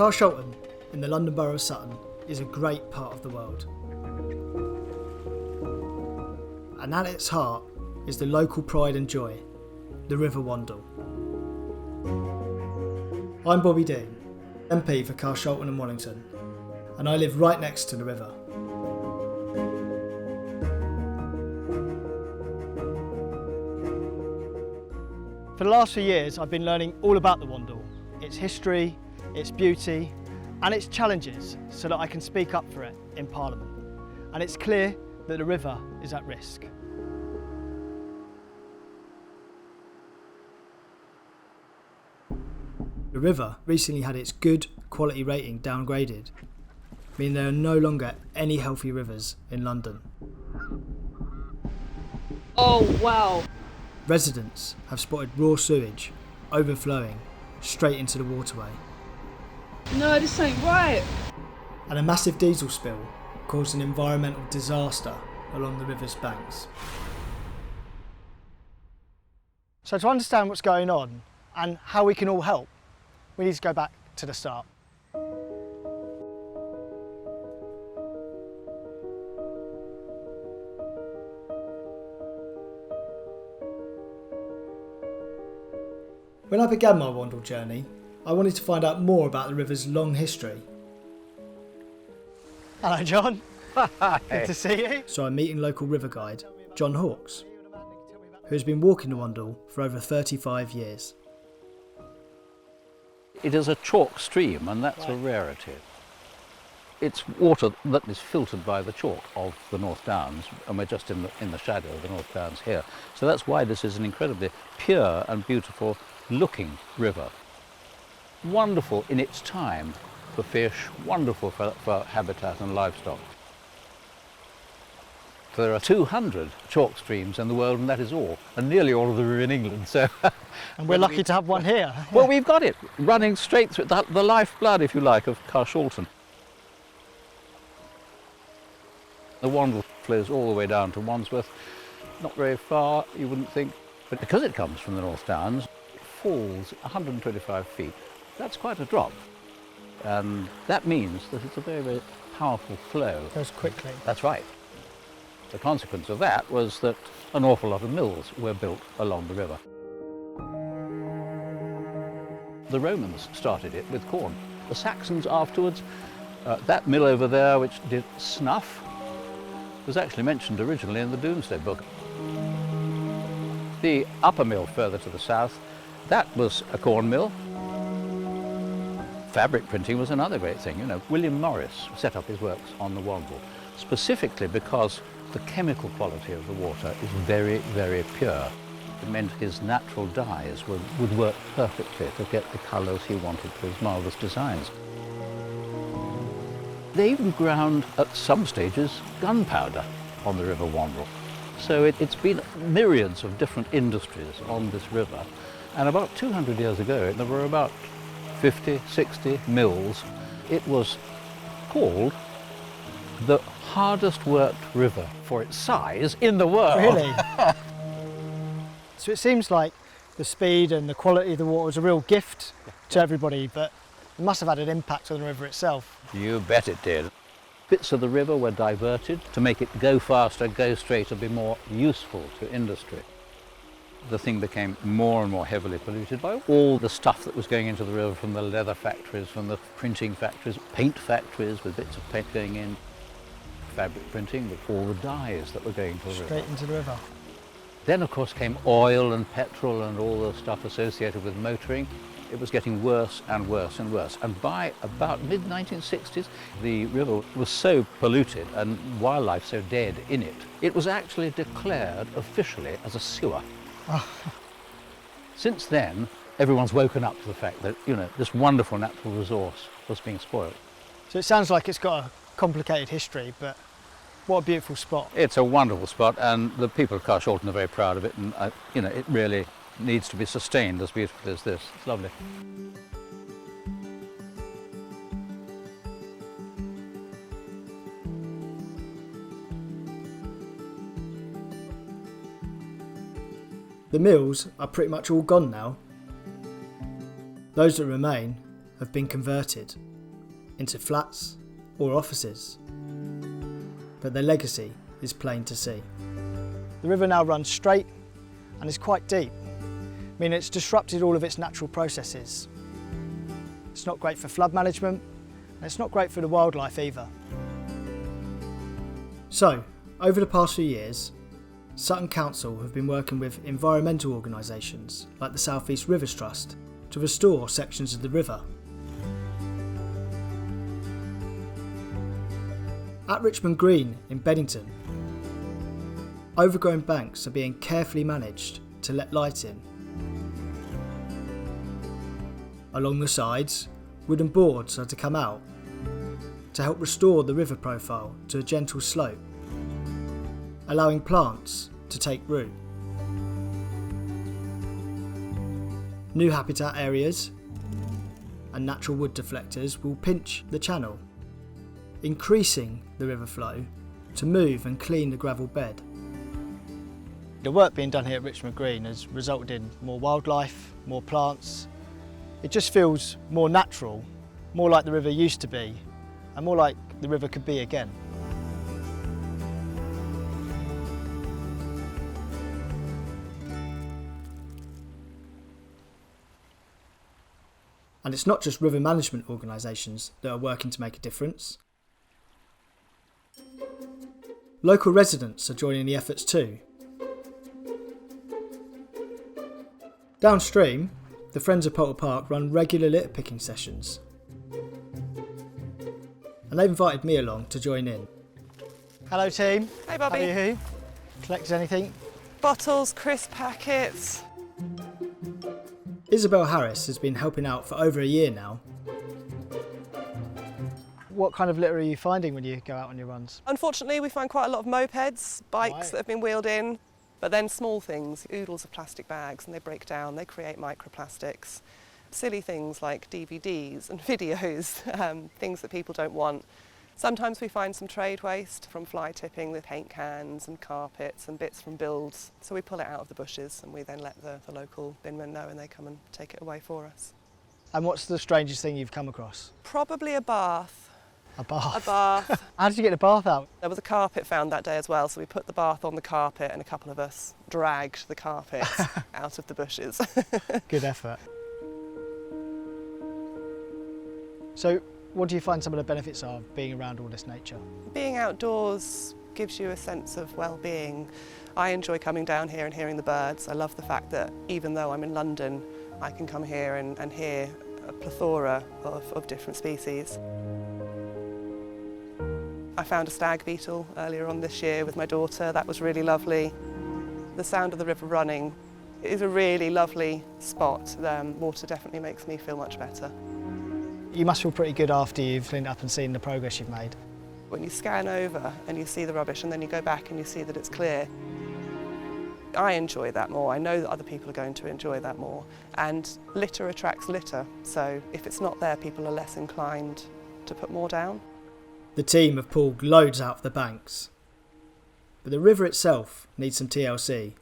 Carshalton, in the London Borough of Sutton, is a great part of the world. And at its heart is the local pride and joy, the River Wandle. I'm Bobby Dean, MP for Carshalton and Wallington, and I live right next to the river. For the last few years, I've been learning all about the Wandle, its history, its beauty, and its challenges, so that I can speak up for it in Parliament. And it's clear that the river is at risk. The river recently had its good quality rating downgraded, meaning there are no longer any healthy rivers in London. Oh wow! Residents have spotted raw sewage overflowing straight into the waterway. No, this ain't right. And a massive diesel spill caused an environmental disaster along the river's banks. So to understand what's going on and how we can all help, we need to go back to the start. When I began my Wandle journey, I wanted to find out more about the river's long history. Hello John, good to see you. So I'm meeting local river guide, John Hawkes, who has been walking the Wandle for over 35 years. It is a chalk stream, and that's a rarity. It's water that is filtered by the chalk of the North Downs, and we're just in the shadow of the North Downs here. So that's why this is an incredibly pure and beautiful looking river. Wonderful in its time for fish, wonderful for habitat and livestock. There are 200 chalk streams in the world, and that is all, and nearly all of them are in England. So, and we're lucky to have one here. Well, we've got it running straight through the lifeblood, if you like, of Carshalton. The Wandle flows all the way down to Wandsworth, not very far, you wouldn't think, but because it comes from the North Downs, it falls 125 feet. That's quite a drop, and that means that it's a very, very powerful flow. It goes quickly. That's right. The consequence of that was that an awful lot of mills were built along the river. The Romans started it with corn. The Saxons afterwards, that mill over there which did snuff, was actually mentioned originally in the Domesday Book. The upper mill further to the south, that was a corn mill. Fabric printing was another great thing. You know, William Morris set up his works on the Wandle, specifically because the chemical quality of the water is very, very pure. It meant his natural dyes would work perfectly to get the colours he wanted for his marvellous designs. They even ground, at some stages, gunpowder on the River Wandle. So it's been myriads of different industries on this river. And about 200 years ago, there were about 50, 60 mills. It was called the hardest worked river for its size in the world. Really? So it seems like the speed and the quality of the water was a real gift to everybody, but it must have had an impact on the river itself. You bet it did. Bits of the river were diverted to make it go faster, go straighter, be more useful to industry. The thing became more and more heavily polluted by all the stuff that was going into the river from the leather factories, from the printing factories, paint factories with bits of paint going in, fabric printing, but all the dyes that were going to the river. Straight into the river. Then, of course, came oil and petrol and all the stuff associated with motoring. It was getting worse and worse and worse. And by about mid-1960s, the river was so polluted and wildlife so dead in it, it was actually declared officially as a sewer. Oh. Since then, everyone's woken up to the fact that, you know, this wonderful natural resource was being spoiled. So it sounds like it's got a complicated history, but what a beautiful spot. It's a wonderful spot, and the people of Carshalton are very proud of it, and you know, it really needs to be sustained as beautiful as this. It's lovely. The mills are pretty much all gone now. Those that remain have been converted into flats or offices. But their legacy is plain to see. The river now runs straight and is quite deep, meaning it's disrupted all of its natural processes. It's not great for flood management, and it's not great for the wildlife either. So, over the past few years, Sutton Council have been working with environmental organisations like the South East Rivers Trust to restore sections of the river. At Richmond Green in Beddington, overgrown banks are being carefully managed to let light in. Along the sides, wooden boards are to come out to help restore the river profile to a gentle slope, allowing plants to take root. New habitat areas and natural wood deflectors will pinch the channel, increasing the river flow to move and clean the gravel bed. The work being done here at Richmond Green has resulted in more wildlife, more plants. It just feels more natural, more like the river used to be, and more like the river could be again. And it's not just river management organisations that are working to make a difference. Local residents are joining the efforts too. Downstream, the Friends of Poulter Park run regular litter picking sessions. And they've invited me along to join in. Hello team. Hey Bobby. How are you? Collected anything? Bottles, crisp packets. Isabel Harris has been helping out for over a year now. What kind of litter are you finding when you go out on your runs? Unfortunately, we find quite a lot of mopeds, bikes Right. that have been wheeled in, but then small things, oodles of plastic bags, and they break down, they create microplastics. Silly things like DVDs and videos, things that people don't want. Sometimes we find some trade waste from fly tipping with paint cans and carpets and bits from builds. So we pull it out of the bushes and we then let the local binmen know and they come and take it away for us. And what's the strangest thing you've come across? Probably a bath. A bath? A bath. How did you get the bath out? There was a carpet found that day as well, so we put the bath on the carpet and a couple of us dragged the carpet out of the bushes. Good effort. So, what do you find some of the benefits are of being around all this nature? Being outdoors gives you a sense of well-being. I enjoy coming down here and hearing the birds. I love the fact that even though I'm in London, I can come here and hear a plethora of different species. I found a stag beetle earlier on this year with my daughter. That was really lovely. The sound of the river running is a really lovely spot. Water definitely makes me feel much better. You must feel pretty good after you've cleaned up and seen the progress you've made. When you scan over and you see the rubbish and then you go back and you see that it's clear, I enjoy that more. I know that other people are going to enjoy that more. And litter attracts litter, so if it's not there, people are less inclined to put more down. The team have pulled loads out of the banks. But the river itself needs some TLC.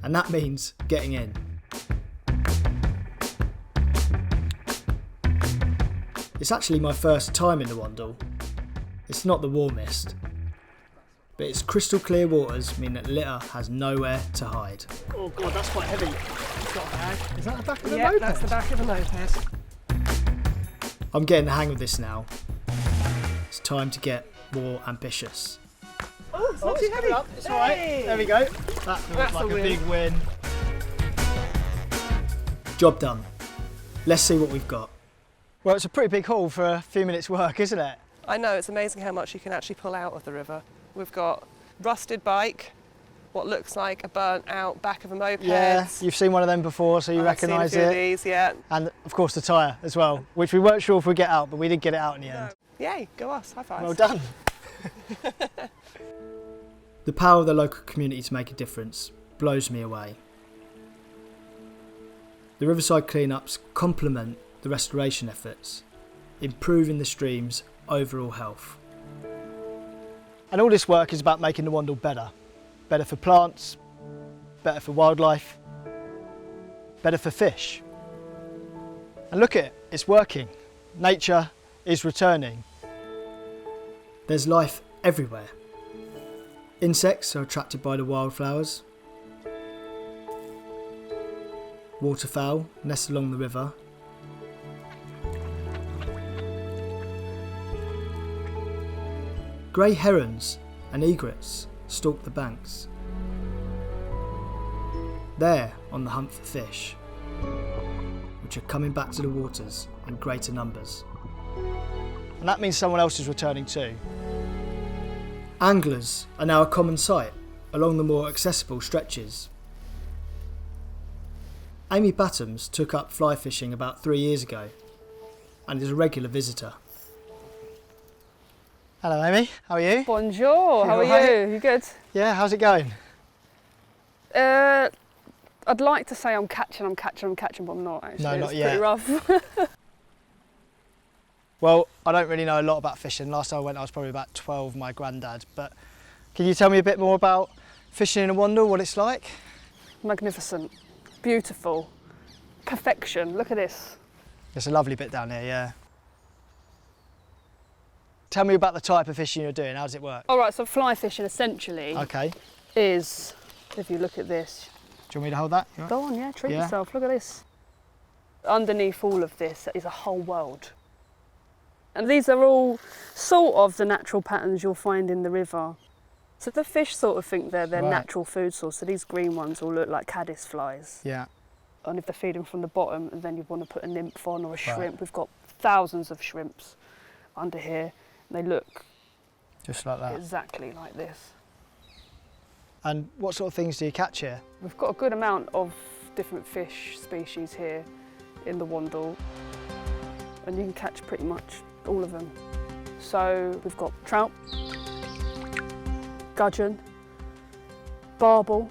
And that means getting in. It's actually my first time in the Wandle. It's not the warmest, but its crystal clear waters mean that litter has nowhere to hide. Oh god, that's quite heavy. It's got a bag. Is that the back of the moped? That's the back of a moped. I'm getting the hang of this now. It's time to get more ambitious. Oh, it's not too heavy. Up. It's alright. There we go. That feels like a big win. Job done. Let's see what we've got. Well, it's a pretty big haul for a few minutes' work, isn't it? I know, it's amazing how much you can actually pull out of the river. We've got rusted bike, what looks like a burnt out back of a moped. Yeah, you've seen one of them before, so you recognise I've seen a few it. of these, yeah. And of course the tyre as well, which we weren't sure if we'd get out, but we did get it out in the end. Yay, go us, high fives. Well done. The power of the local community to make a difference blows me away. The riverside clean-ups complement the restoration efforts, improving the stream's overall health. And all this work is about making the Wandle better. Better for plants, better for wildlife, better for fish. And look at it, it's working. Nature is returning. There's life everywhere. Insects are attracted by the wildflowers. Waterfowl nest along the river. Grey herons and egrets stalk the banks. They're on the hunt for fish, which are coming back to the waters in greater numbers. And that means someone else is returning too. Anglers are now a common sight along the more accessible stretches. Amy Battams took up fly fishing about 3 years ago and is a regular visitor. Hello Amy, how are you? Bonjour, how are alright? you? You good? Yeah, how's it going? I'd like to say I'm catching, but I'm not actually. No, not it's yet. pretty rough. Well, I don't really know a lot about fishing. Last time I went I was probably about 12 with my granddad, but can you tell me a bit more about fishing in a Wandle, what it's like? Magnificent, beautiful, perfection. Look at this. It's a lovely bit down here, yeah. Tell me about the type of fishing you're doing, how does it work? All right, so fly fishing essentially Okay, is, if you look at this, do you want me to hold that? You all right? go on, yeah, treat Yeah. yourself, look at this. Underneath all of this is a whole world. And these are all sort of the natural patterns you'll find in the river. So the fish sort of think they're their Right. natural food source, so these green ones all look like caddis flies. Yeah, And if they're feeding from the bottom, and then you want to put a nymph on or a Right. shrimp, we've got thousands of shrimps under here. They look just like that. exactly like this. And what sort of things do you catch here? We've got a good amount of different fish species here in the Wandle, and you can catch pretty much all of them. So we've got trout, gudgeon, barbel,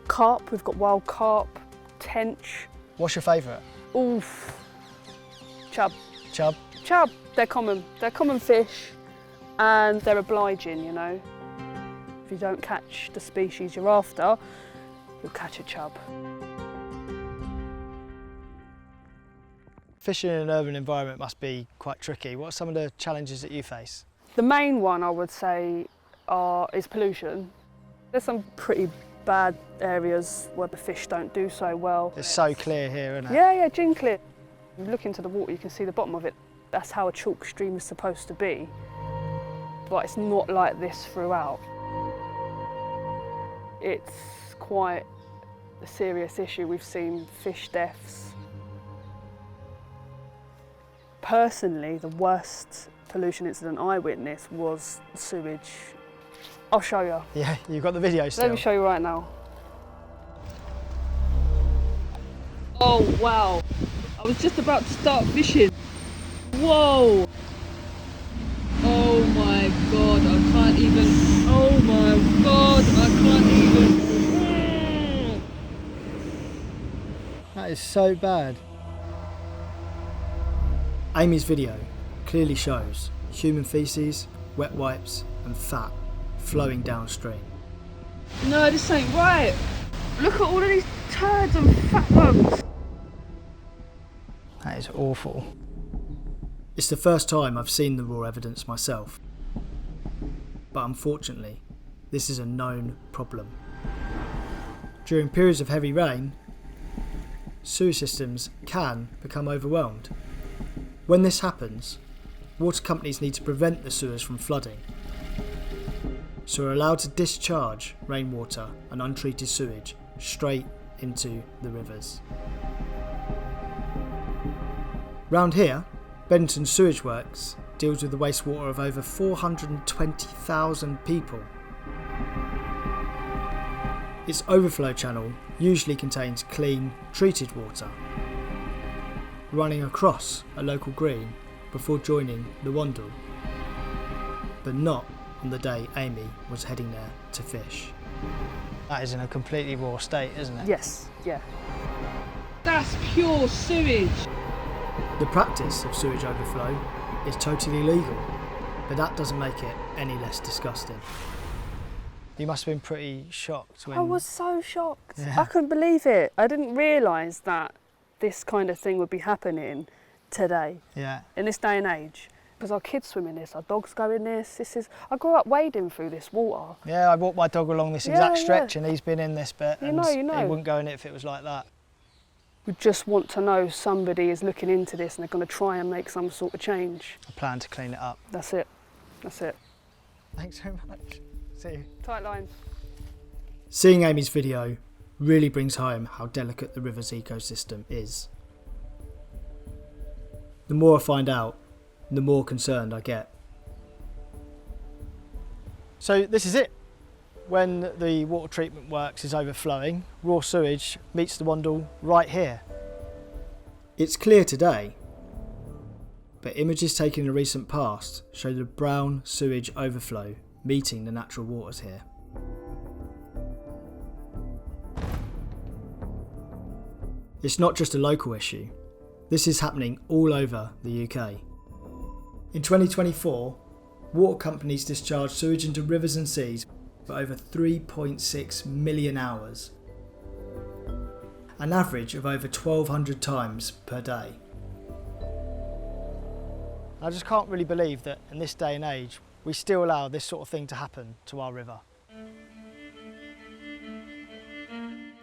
carp, we've got wild carp, tench, What's your favourite? oof, chub. Chub? Chub, they're common fish, and they're obliging, you know. If you don't catch the species you're after, you'll catch a chub. Fishing in an urban environment must be quite tricky. What are some of the challenges that you face? The main one I would say is pollution. There's some pretty bad areas where the fish don't do so well. It's so clear here, isn't it? Yeah, gin clear. You look into the water, you can see the bottom of it. That's how a chalk stream is supposed to be. But it's not like this throughout. It's quite a serious issue. We've seen fish deaths. Personally, the worst pollution incident I witnessed was sewage. I'll show you. Yeah, you've got the video still. Let me show you right now. Oh wow, I was just about to start fishing. Whoa! Oh my god, I can't even. Oh my god, I can't even. That is so bad. Amy's video clearly shows human faeces, wet wipes and fat flowing downstream. No, this ain't right. Look at all of these turds and fat bugs. That is awful. It's the first time I've seen the raw evidence myself, but unfortunately this is a known problem. During periods of heavy rain, sewer systems can become overwhelmed. When this happens, water companies need to prevent the sewers from flooding, so are allowed to discharge rainwater and untreated sewage straight into the rivers. Round here, Benton Sewage Works deals with the wastewater of over 420,000 people. Its overflow channel usually contains clean, treated water, running across a local green before joining the Wandle, but not on the day Amy was heading there to fish. That is in a completely raw state, isn't it? Yes, yeah. That's pure sewage. The practice of sewage overflow is totally legal, but that doesn't make it any less disgusting. You must have been pretty shocked when... I was so shocked. Yeah. I couldn't believe it. I didn't realise that this kind of thing would be happening today, Yeah, in this day and age. Because our kids swim in this, our dogs go in this. I grew up wading through this water. Yeah, I walked my dog along this exact stretch and he's been in this bit You and know. he wouldn't go in it if it was like that. We just want to know somebody is looking into this and they're going to try and make some sort of change. I plan to clean it up. That's it. That's it. Thanks so much. See you. Tight lines. Seeing Amy's video really brings home how delicate the river's ecosystem is. The more I find out, the more concerned I get. So this is it. When the water treatment works is overflowing, raw sewage meets the Wandle right here. It's clear today, but images taken in the recent past show the brown sewage overflow meeting the natural waters here. It's not just a local issue. This is happening all over the UK. In 2024, water companies discharged sewage into rivers and seas for over 3.6 million hours, an average of over 1,200 times per day. I just can't really believe that in this day and age we still allow this sort of thing to happen to our river.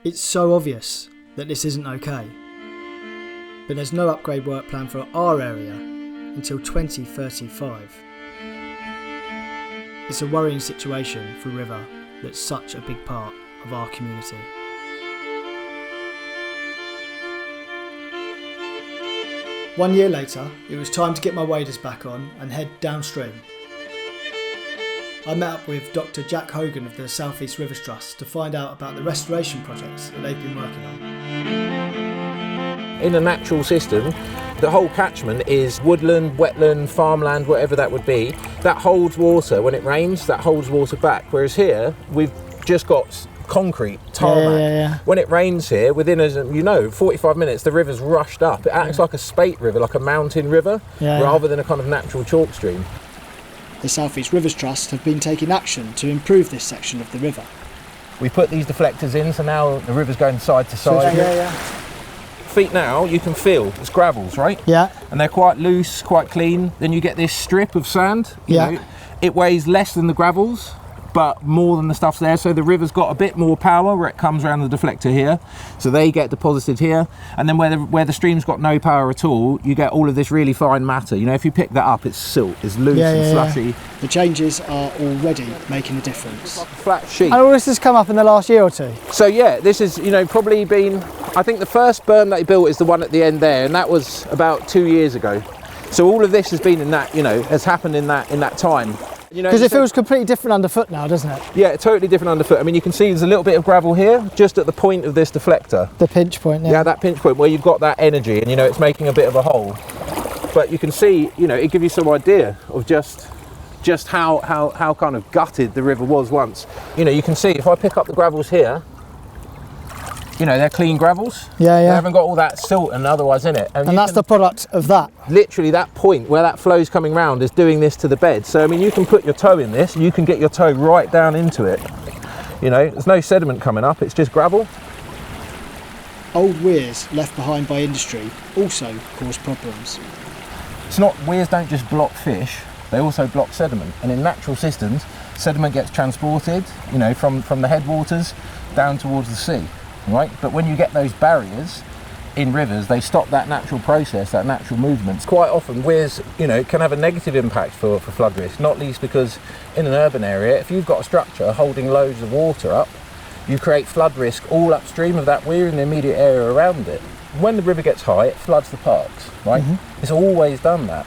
It's so obvious that this isn't okay, but there's no upgrade work plan for our area until 2035. It's a worrying situation for a river that's such a big part of our community. One year later, it was time to get my waders back on and head downstream. I met up with Dr. Jack Hogan of the South East Rivers Trust to find out about the restoration projects that they've been working on. In a natural system, the whole catchment is woodland, wetland, farmland, whatever that would be. That holds water. When it rains, that holds water back. Whereas here, we've just got concrete, tarmac. Yeah. When it rains here, within, 45 minutes, the river's rushed up. It acts like a spate river, like a mountain river, rather than a kind of natural chalk stream. The South East Rivers Trust have been taking action to improve this section of the river. We put these deflectors in, so now the river's going side to side. Feet now, you can feel it's gravels, right? Yeah. And they're quite loose, quite clean. Then you get this strip of sand. You know, it weighs less than the gravels, but more than the stuff's there. So the river's got a bit more power where it comes around the deflector here. So they get deposited here. And then where the stream's got no power at all, you get all of this really fine matter. You know, if you pick that up, it's silt, it's loose and slushy. The changes are already making a difference. Flat sheet. And all this has come up in the last year or two? So yeah, this is, probably been, I think the first berm that he built is the one at the end there, and that was about 2 years ago. So all of this has been in that, has happened in that time. Because it feels completely different underfoot now, doesn't it? Yeah, totally different underfoot. I mean, you can see there's a little bit of gravel here, just at the point of this deflector. The pinch point, Yeah, that pinch point where you've got that energy and, it's making a bit of a hole. But you can see, it gives you some idea of just how kind of gutted the river was once. You can see if I pick up the gravels here, they're clean gravels. They haven't got all that silt and otherwise in it. And that's the product of that. Literally that point where that flow's coming round is doing this to the bed. So, I mean, you can put your toe in this, you can get your toe right down into it. There's no sediment coming up, it's just gravel. Old weirs left behind by industry also cause problems. It's not, weirs don't just block fish, they also block sediment. And in natural systems, sediment gets transported, from the headwaters down towards the sea. Right, but when you get those barriers in rivers, they stop that natural process, that natural movement. Quite often, weirs, can have a negative impact for flood risk, not least because in an urban area, if you've got a structure holding loads of water up, you create flood risk all upstream of that weir in the immediate area around it. When the river gets high, it floods the parks, right? It's always done that.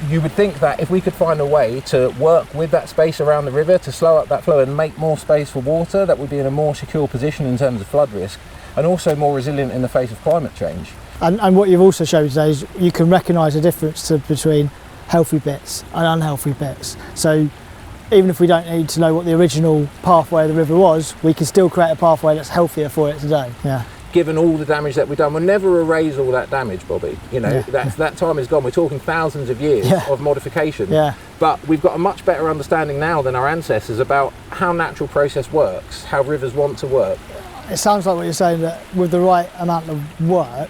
You would think that if we could find a way to work with that space around the river to slow up that flow and make more space for water, that would be in a more secure position in terms of flood risk and also more resilient in the face of climate change. And what you've also shown today is you can recognise the difference between healthy bits and unhealthy bits. So even if we don't need to know what the original pathway of the river was, we can still create a pathway that's healthier for it today. Yeah. Given all the damage that we've done, we'll never erase all that damage, Bobby. That time is gone. We're talking thousands of years of modification. But we've got a much better understanding now than our ancestors about how natural process works, how rivers want to work. It sounds like what you're saying, that with the right amount of work,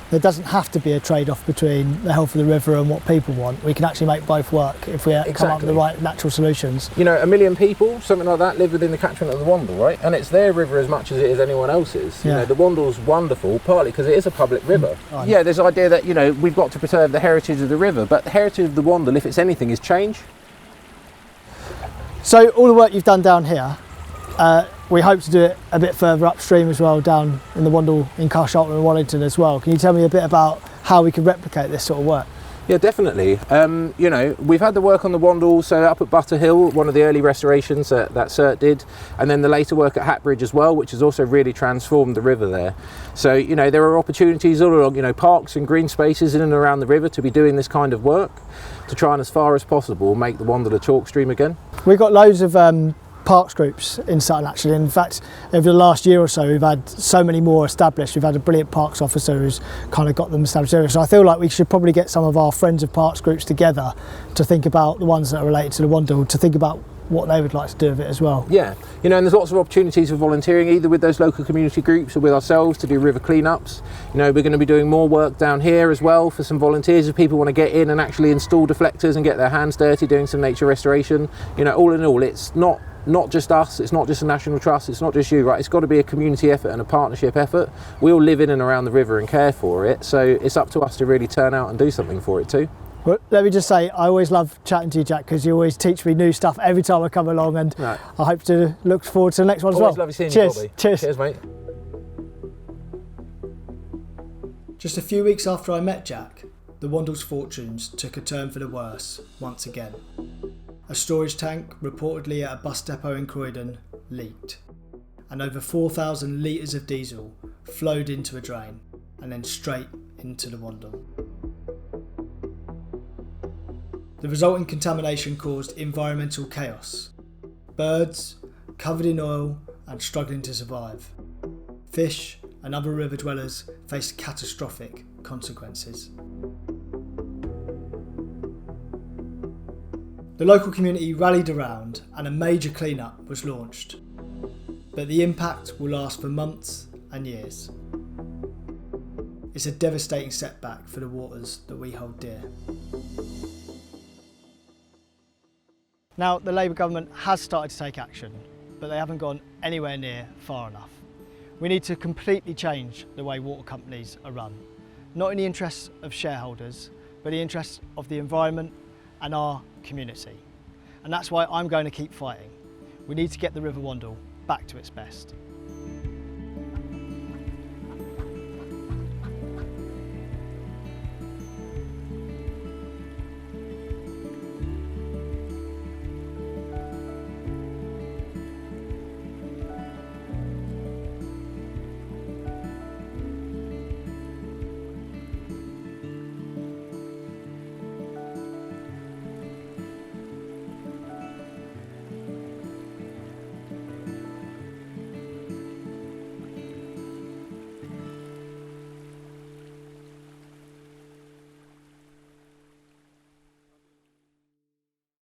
There doesn't have to be a trade-off between the health of the river and what people want. We can actually make both work if we come up with the right natural solutions. You know, 1 million people, something like that, live within the catchment of the Wandle, right? And it's their river as much as it is anyone else's. Yeah. You know, the Wandle's wonderful, partly because it is a public river. Right. Yeah, there's the idea that, you know, we've got to preserve the heritage of the river, but the heritage of the Wandle, if it's anything, is change. So all the work you've done down here, we hope to do it a bit further upstream as well, down in the Wandle in Carshalton and Wallington as well. Can you tell me a bit about how we can replicate this sort of work? Yeah, definitely. You know, we've had the work on the Wandle, so up at Butter Hill, one of the early restorations that CERT did, and then the later work at Hatbridge as well, which has also really transformed the river there. So, you know, there are opportunities all along, you know, parks and green spaces in and around the river to be doing this kind of work, to try and as far as possible make the Wandle a chalk stream again. We've got loads of parks groups in Sutton actually. In fact, over the last year or so we've had so many more established. We've had a brilliant parks officer who's kind of got them established areas. So I feel like we should probably get some of our friends of parks groups together to think about the ones that are related to the Wandle, to think about what they would like to do with it as well. Yeah, you know, and there's lots of opportunities for volunteering, either with those local community groups or with ourselves to do river cleanups. You know, we're going to be doing more work down here as well for some volunteers if people want to get in and actually install deflectors and get their hands dirty doing some nature restoration. You know, all in all, it's not just us, it's not just a national trust, it's not just you, right? It's got to be a community effort and a partnership effort. We all live in and around the river and care for it, so it's up to us to really turn out and do something for it too. Well, let me just say, I always love chatting to you, Jack, because you always teach me new stuff every time I come along, and right. I hope to look forward to the next one as well. Always lovely seeing Cheers. you, Bobby. Cheers. Cheers, mate. Just a few weeks after I met Jack, the Wandle's fortunes took a turn for the worse once again. A storage tank, reportedly at a bus depot in Croydon, leaked, and over 4,000 litres of diesel flowed into a drain and then straight into the Wandle. The resulting contamination caused environmental chaos. Birds, covered in oil and struggling to survive. Fish and other river dwellers faced catastrophic consequences. The local community rallied around and a major clean-up was launched. But the impact will last for months and years. It's a devastating setback for the waters that we hold dear. Now, the Labour government has started to take action, but they haven't gone anywhere near far enough. We need to completely change the way water companies are run, not in the interests of shareholders, but the interests of the environment and our community. And that's why I'm going to keep fighting. We need to get the River Wandle back to its best.